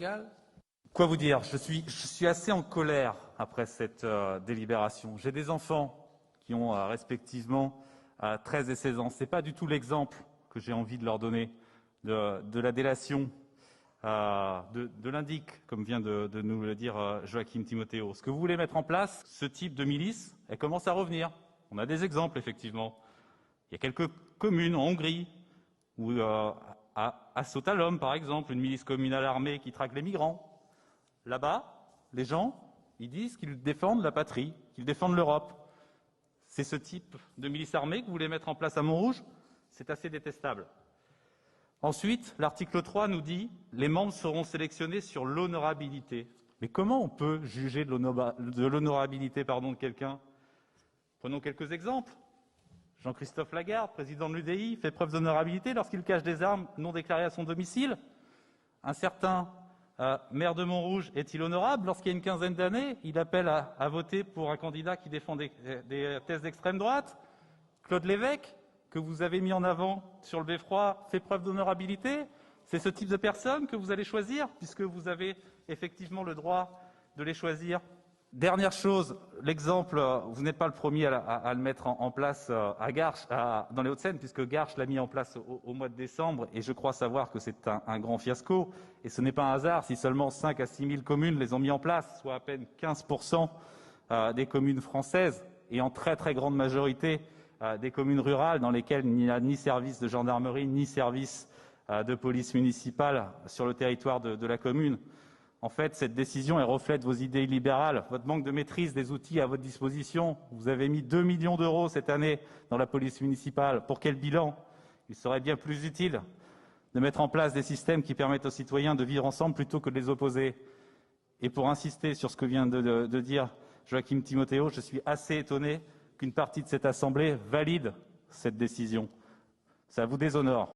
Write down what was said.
Chagall. Quoi vous dire, je suis assez en colère après cette délibération. J'ai des enfants qui ont respectivement 13 et 16 ans. Ce n'est pas du tout l'exemple que j'ai envie de leur donner de la délation, de l'indic, comme vient de nous le dire Joachim Timothéo. Ce que vous voulez mettre en place, ce type de milice, elle commence à revenir. On a des exemples, effectivement. Il y a quelques communes en Hongrie, où, à Sotalom, par exemple, une milice communale armée qui traque les migrants. Là-bas, les gens, ils disent qu'ils défendent la patrie, qu'ils défendent l'Europe. C'est ce type de milice armée que vous voulez mettre en place à Montrouge? C'est assez détestable. Ensuite, l'article 3 nous dit « Les membres seront sélectionnés sur l'honorabilité ». Mais comment on peut juger de l'honorabilité de quelqu'un? Prenons quelques exemples. Jean-Christophe Lagarde, président de l'UDI, fait preuve d'honorabilité lorsqu'il cache des armes non déclarées à son domicile. Un certain maire de Montrouge est-il honorable lorsqu'il y a une quinzaine d'années, il appelle à voter pour un candidat qui défend des thèses d'extrême droite? Claude Lévesque, que vous avez mis en avant sur le Beffroi, fait preuve d'honorabilité? C'est ce type de personne que vous allez choisir, puisque vous avez effectivement le droit de les choisir. Dernière chose, l'exemple, vous n'êtes pas le premier à le mettre en place à Garches, dans les Hauts-de-Seine, puisque Garches l'a mis en place au mois de décembre, et je crois savoir que c'est un grand fiasco. Et ce n'est pas un hasard si seulement 5 à 6 000 communes les ont mis en place, soit à peine 15% des communes françaises, et en très très grande majorité des communes rurales dans lesquelles il n'y a ni service de gendarmerie, ni service de police municipale sur le territoire de la commune. En fait, cette décision elle reflète vos idées libérales, votre manque de maîtrise des outils à votre disposition. Vous avez mis 2 millions d'euros cette année dans la police municipale. Pour quel bilan? Il serait bien plus utile de mettre en place des systèmes qui permettent aux citoyens de vivre ensemble plutôt que de les opposer. Et pour insister sur ce que vient de dire Joachim Timothéo, je suis assez étonné qu'une partie de cette Assemblée valide cette décision. Ça vous déshonore.